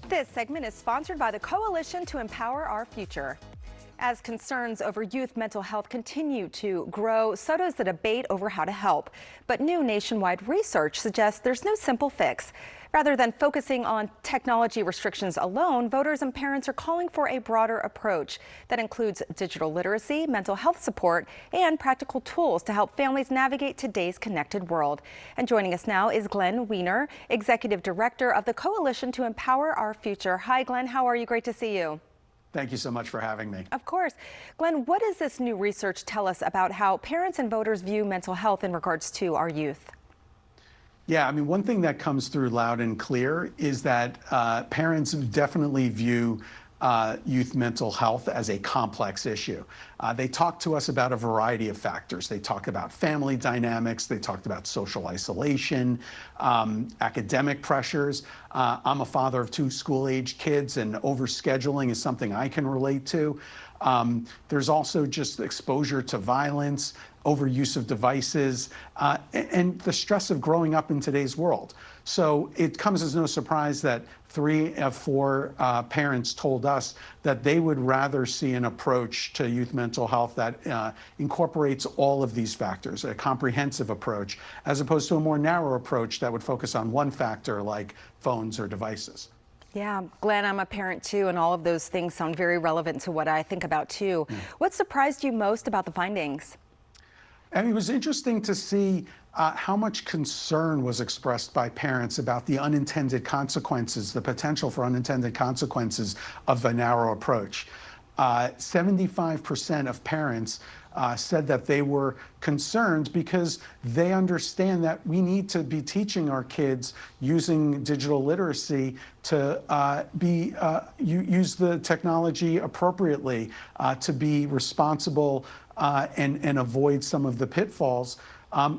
This segment is sponsored by the Coalition to Empower Our Future. As concerns over youth mental health continue to grow, so does the debate over how to help. But new nationwide research suggests there's no simple fix. Rather than focusing on technology restrictions alone, voters and parents are calling for a broader approach that includes digital literacy, mental health support, and practical tools to help families navigate today's connected world. And joining us now is Glenn Wiener, Executive Director of the Coalition to Empower Our Future. Hi, Glenn. How are you? Great to see you. Thank you so much for having me. Of course. Glenn, what does this new research tell us about how parents and voters view mental health in regards to our youth? Yeah, I mean, one thing that comes through loud and clear is that parents definitely view youth mental health as a complex issue. They talk to us about a variety of factors. They talk about family dynamics. They talked about social isolation, academic pressures. I'm a father of two school-age kids, and overscheduling is something I can relate to. There's also just exposure to violence, overuse of devices, and the stress of growing up in today's world. So it comes as no surprise that 3 of 4 parents told us that they would rather see an approach to youth mental health that incorporates all of these factors, a comprehensive approach, as opposed to a more narrow approach that would focus on one factor like phones or devices. Yeah, Glenn, I'm a parent too, and all of those things sound very relevant to what I think about too. What surprised you most about the findings? And it was interesting to see how much concern was expressed by parents about the unintended consequences, the potential for unintended consequences of a narrow approach. 75% of parents said that they were concerned because they understand that we need to be teaching our kids using digital literacy to use the technology appropriately, to be responsible and avoid some of the pitfalls.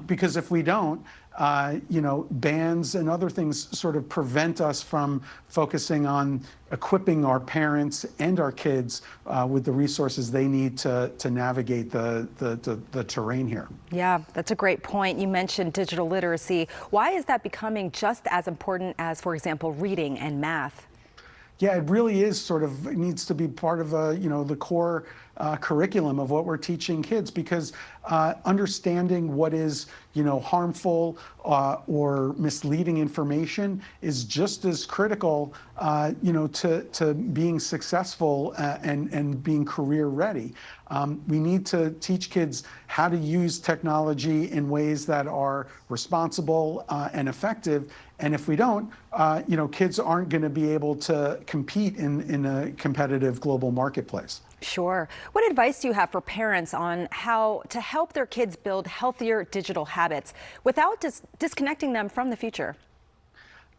Because if we don't, bans and other things sort of prevent us from focusing on equipping our parents and our kids with the resources they need to navigate the terrain here. Yeah, that's a great point. You mentioned digital literacy. Why is that becoming just as important as, for example, reading and math? Yeah, it really is it needs to be part of the core curriculum of what we're teaching kids, because understanding what is harmful or misleading information is just as critical to being successful and being career ready. We need to teach kids how to use technology in ways that are responsible and effective. And if we don't, kids aren't going to be able to compete in a competitive global marketplace. Sure. What advice do you have for parents on how to help their kids build healthier digital habits without disconnecting them from the future?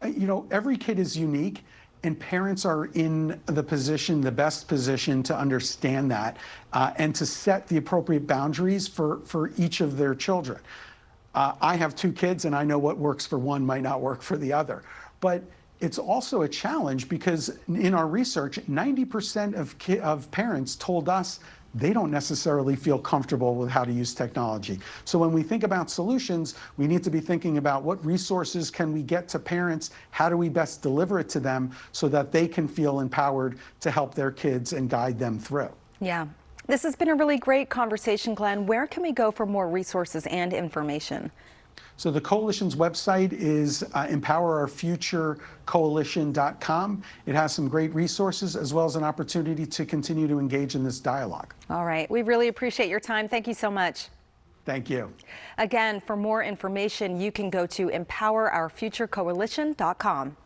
Every kid is unique, and parents are in the best position to understand that and to set the appropriate boundaries for each of their children. I have 2 kids, and I know what works for one might not work for the other. But it's also a challenge because in our research, 90% of parents told us they don't necessarily feel comfortable with how to use technology. So when we think about solutions, we need to be thinking about what resources can we get to parents, how do we best deliver it to them so that they can feel empowered to help their kids and guide them through. Yeah. This has been a really great conversation, Glenn. Where can we go for more resources and information? So the Coalition's website is empowerourfuturecoalition.com. It has some great resources as well as an opportunity to continue to engage in this dialogue. All right. We really appreciate your time. Thank you so much. Thank you. Again, for more information, you can go to empowerourfuturecoalition.com.